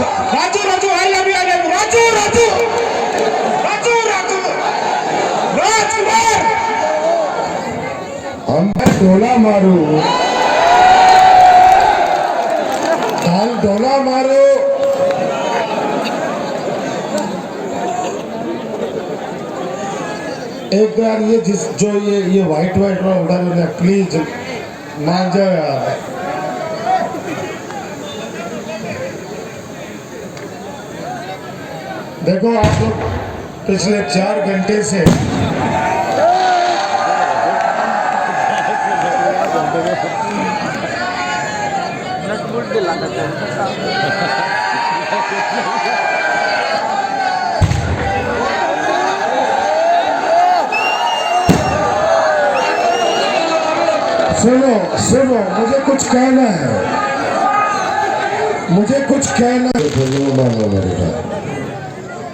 Raju Raju I love you Raju Raju Raju Raju Rajkumar हम डोला मारू हाल डोला मारो। एक बार ये जो ये व्हाइट उड़ा देना प्लीज मान जाओ यार। देखो आप लोग पिछले 4 घंटे से सुनो सुनो मुझे कुछ कहना है, मुझे कुछ कहना है।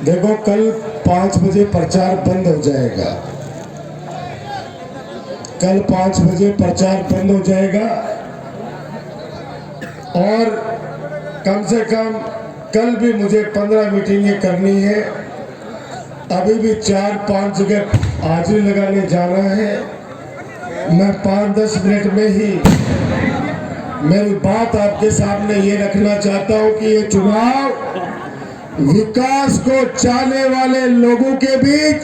देखो कल 5 बजे प्रचार बंद हो जाएगा, कल 5 बजे प्रचार बंद हो जाएगा और कम से कम कल भी मुझे 15 मीटिंगें करनी है। अभी भी 4-5 जगह हाजिरी लगाने जाना है। मैं 5-10 मिनट में ही मेरी बात आपके सामने ये रखना चाहता हूं कि ये चुनाव विकास को चाहने वाले लोगों के बीच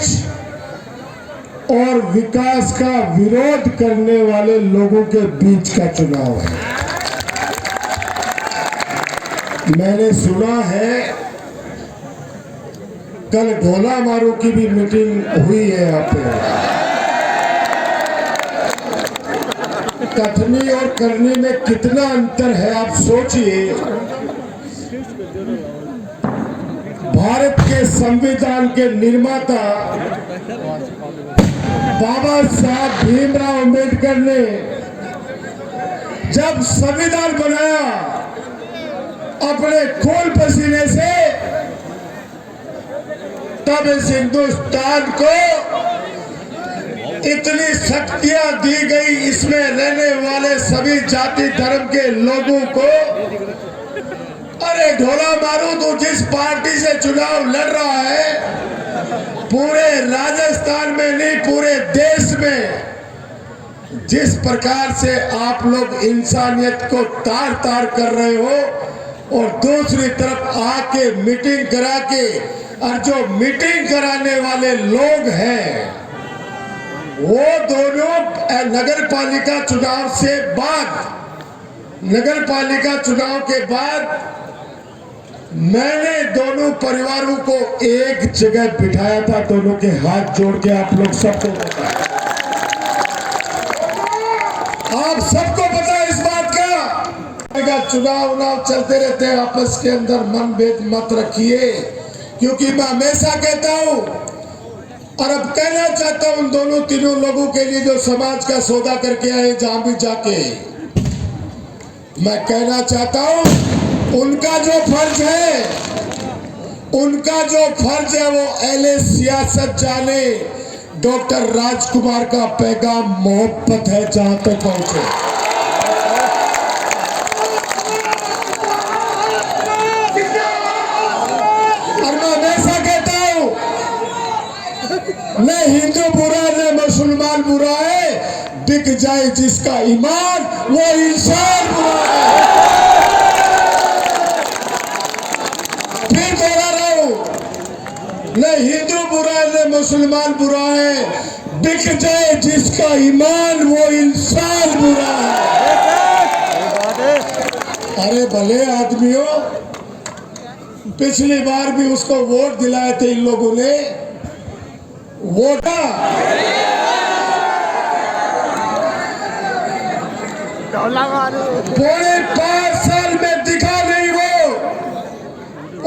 और विकास का विरोध करने वाले लोगों के बीच का चुनाव है। मैंने सुना है कल ढोला मारू की भी मीटिंग हुई है यहाँ पे। कथनी और करनी में कितना अंतर है आप सोचिए। भारत के संविधान के निर्माता बाबा साहब भीमराव अंबेडकर ने जब संविधान बनाया अपने खून पसीने से, तब इस हिंदुस्तान को इतनी शक्तियां दी गई, इसमें रहने वाले सभी जाति धर्म के लोगों को। अरे ढोला मारू तो जिस पार्टी से चुनाव लड़ रहा है, पूरे राजस्थान में नहीं पूरे देश में जिस प्रकार से आप लोग इंसानियत को तार तार कर रहे हो और दूसरी तरफ आके मीटिंग करा के, और जो मीटिंग कराने वाले लोग हैं वो दोनों नगर पालिका चुनाव से बाद, नगर पालिका चुनाव के बाद मैंने दोनों परिवारों को एक जगह बिठाया था, दोनों के हाथ जोड़ के। आप लोग सबको पता है, आप सबको पता है इस बात का। चुनाव चलते रहते हैं, आपस के अंदर मनभेद मत रखिए, क्योंकि मैं हमेशा कहता हूं और अब कहना चाहता हूं उन दोनों तीनों लोगों के लिए जो समाज का सौदा करके आए, जहां भी जाके मैं कहना चाहता हूं उनका जो फर्ज है, उनका जो फर्ज है वो अहले सियासत जाने। डॉक्टर राजकुमार का पैगाम मोहब्बत है जहां तक पहुंचे। और मैं हमेशा कहता हूं न हिंदू बुरा न मुसलमान बुरा है, बिक जाए जिसका ईमान वो इंसान बुरा है। फिर बोला रहा हूं, न हिंदू बुरा है न मुसलमान बुरा है, बिक जाए जिसका ईमान वो इंसान बुरा है। अरे भले आदमियों, पिछली बार भी उसको वोट दिलाए थे इन लोगों ने, वोटा पूरे 5 साल में दिखा नहीं वो।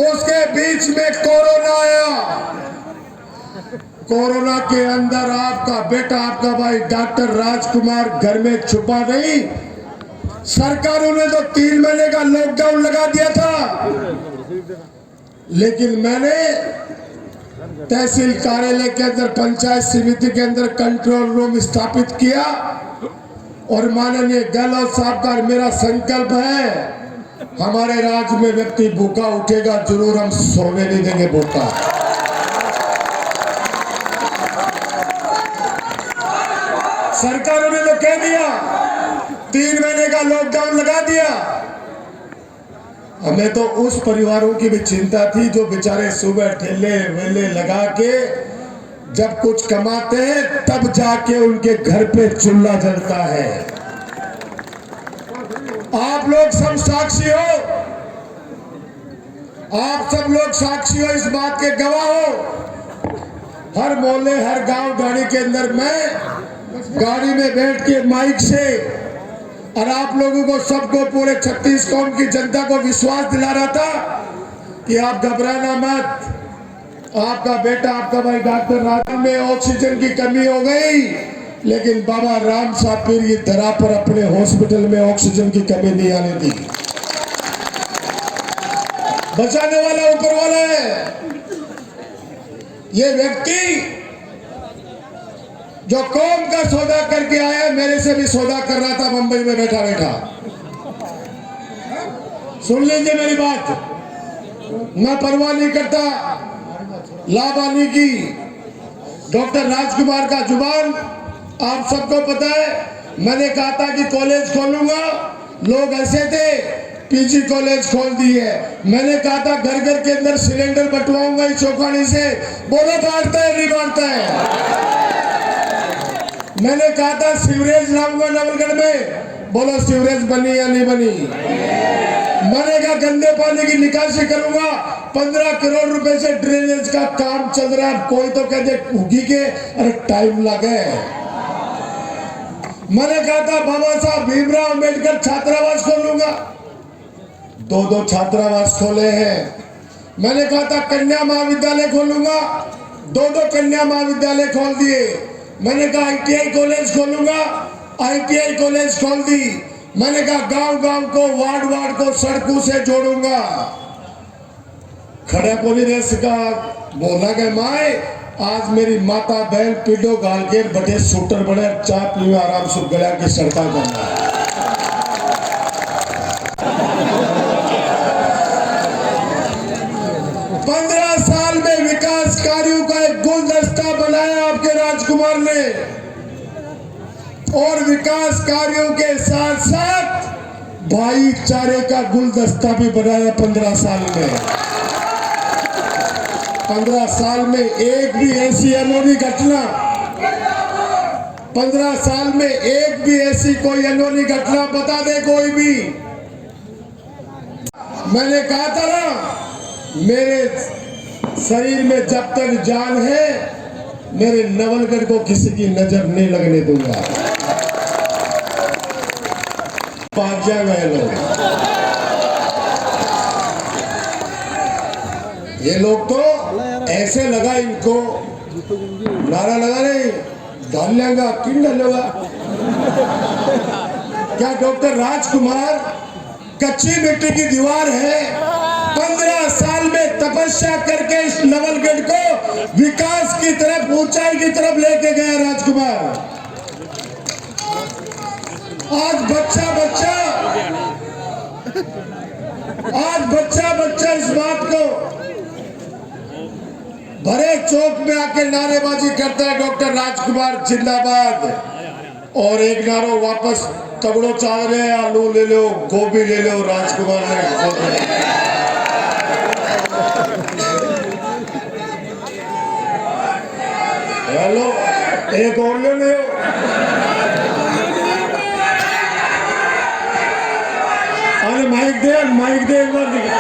उसके बीच में कोरोना आया, कोरोना के अंदर आपका बेटा, आपका भाई डॉक्टर राजकुमार घर में छुपा नहीं। सरकारों ने तो 3 महीने का लॉकडाउन लगा दिया था, लेकिन मैंने तहसील कार्यालय के अंदर, पंचायत समिति के अंदर कंट्रोल रूम स्थापित किया और माननीय गहलोत साहब का मेरा संकल्प है हमारे राज्य में व्यक्ति भूखा उठेगा जरूर, हम सोने नहीं देंगे भूखा। सरकारों ने तो कह दिया 3 महीने का लॉकडाउन लगा दिया। हमें तो उस परिवारों की भी चिंता थी जो बेचारे सुबह ठेले वेले लगा के जब कुछ कमाते हैं तब जाके उनके घर पे चूल्हा जलता है। आप लोग सब साक्षी हो, आप सब लोग साक्षी हो, इस बात के गवाह हो। हर मोहल्ले हर गांव गाड़ी के अंदर मैं गाड़ी में बैठ के माइक से और आप लोगों को सबको पूरे 36 कौम की जनता को विश्वास दिला रहा था कि आप घबराना मत। आपका बेटा आपका भाई डॉक्टर राजन में ऑक्सीजन की कमी हो गई, लेकिन बाबा राम साहब पीर की धरा पर अपने हॉस्पिटल में ऑक्सीजन की कमी नहीं आने दी। बचाने वाला ऊपर वाला है। ये व्यक्ति जो कौम का सौदा करके आया, मेरे से भी सौदा कर रहा था मुंबई में बैठा बैठा। सुन लीजिए मेरी बात, मैं परवाह नहीं करता लाभानी की। डॉक्टर राजकुमार का जुबान आप सबको पता है। मैंने कहा था कि कॉलेज खोलूंगा, लोग ऐसे थे, पीजी कॉलेज खोल दी है। मैंने कहा था घर घर के अंदर सिलेंडर बंटवाऊंगा इस चौखानी से, बोलो बांटता है नहीं बांटता है। मैंने कहा था सीवरेज लाऊंगा नवलगढ़ में, बोलो सीवरेज बनी या नहीं बनी। मैंने कहा गंदे पानी की निकासी करूंगा, 15 करोड़ रुपए से ड्रेनेज का काम चल रहा है। कोई तो कहते उगी के अरे टाइम लगे। मैंने कहा था बाबा साहब भीमराव अंबेडकर छात्रावास खोलूंगा, 2 छात्रावास खोले हैं। मैंने कहा था कन्या महाविद्यालय खोलूंगा, 2 कन्या महाविद्यालय खोल दिए। मैंने कहा ITI कॉलेज खोलूंगा, ITI कॉलेज खोल दी। मैंने कहा गांव गांव को वार्ड वार्ड को सड़कों से जोड़ूंगा। खड़ा को नहीं रह सका, बोला गया माए आज मेरी माता बहन पीडो गाल के बड़े शूटर बड़े चाय पीवा आराम से गला की सड़का करना। 15 साल में विकास कार्यों का एक गुलदस्ता बनाया आपके राजकुमार ने, और विकास कार्यों के साथ साथ भाईचारे का गुलदस्ता भी बनाया 15 साल में। 15 साल में एक भी ऐसी अनोनी घटना, 15 साल में एक भी ऐसी कोई अनोनी घटना बता दे कोई भी। मैंने कहा था ना, मेरे शरीर में जब तक जान है मेरे नवलगढ़ को किसी की नजर नहीं लगने दूंगा। भाग्या गए लोग, ये लोग तो ऐसे लगा इनको नारा लगा नहीं डाल लेगा किन डालेगा। क्या डॉक्टर राजकुमार कच्ची मिट्टी की दीवार है? 15 साल में तपस्या करके इस नवलगढ़ को विकास की तरफ ऊंचाई की तरफ लेके गया राजकुमार। आज बच्चा बच्चा इस बात को भरे चौक में आके नारेबाजी करता है डॉक्टर राजकुमार जिंदाबाद। और एक नारो वापस तगड़ो चाह रहे, आलू ले लो गोभी ले लो, राजकुमार ने हेलो एक और ले लो। अरे माइक दे एक बार दिखा।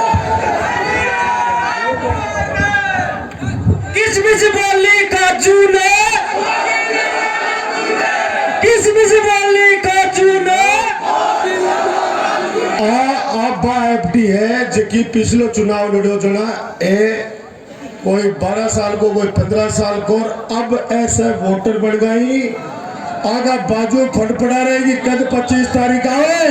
किसमिस बोली काजू ने, किसमिस बोली काजू ने। आप FD है जेकी पिछलो चुनाव लड़ो जना ए कोई 12 साल को कोई 15 साल को, अब ऐसे वोटर बढ़ गई आगा बाजू फटफड़ा रहेगी कद 25 तारीख आए।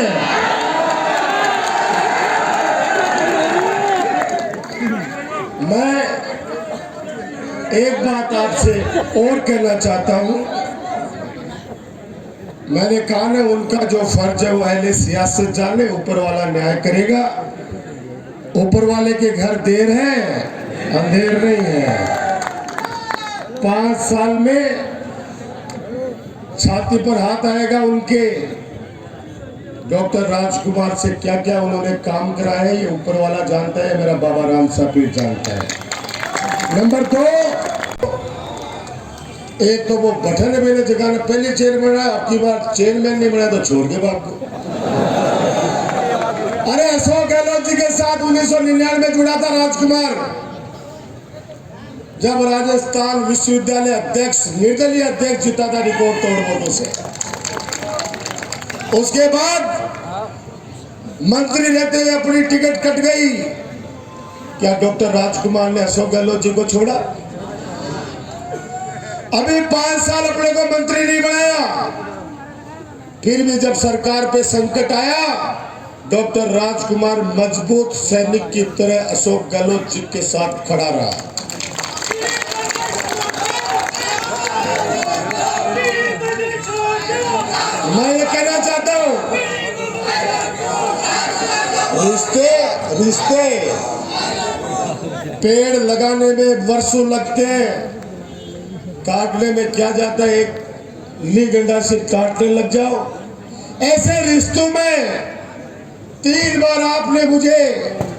मैं एक बात आपसे और कहना चाहता हूं, मैंने कहा ना, उनका जो फर्ज है वो अहले सियासत जाने, ऊपर वाला न्याय करेगा। ऊपर वाले के घर देर है, अंधेर नहीं है। 5 साल में छाती पर हाथ आएगा उनके। डॉक्टर राजकुमार से क्या क्या उन्होंने काम कराया है ये ऊपर वाला जानता है, मेरा बाबा राम साहब जानता है। नंबर 2, एक तो वो बटन मेरे जगह में पहले चेयरमैन बना, अब की बार चेयरमैन नहीं बना तो छोड़ के बाप को। अरे अशोक गहलोत जी के साथ 1999 में जुड़ा था राजकुमार, जब राजस्थान विश्वविद्यालय अध्यक्ष, निर्दलीय अध्यक्ष जीता था रिकॉर्ड तोड़ वोटों से। उसके बाद मंत्री रहते हुए अपनी टिकट कट गई। क्या डॉक्टर राजकुमार ने अशोक गहलोत जी को छोड़ा? अभी 5 साल अपने को मंत्री नहीं बनाया, फिर भी जब सरकार पे संकट आया, डॉक्टर राजकुमार मजबूत सैनिक की तरह अशोक गहलोत जी के साथ खड़ा रहा। मैं ये कहना चाहता हूं, रिश्ते पेड़ लगाने में वर्षों लगते हैं, काटने में क्या जाता है, एक लीगंडा से काटने लग जाओ। ऐसे रिश्तों में 3 बार आपने मुझे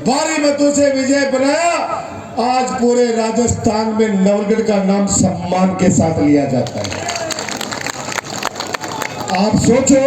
भारी मतों से विजय बनाया। आज पूरे राजस्थान में नवलगढ़ का नाम सम्मान के साथ लिया जाता है। आप सोचो,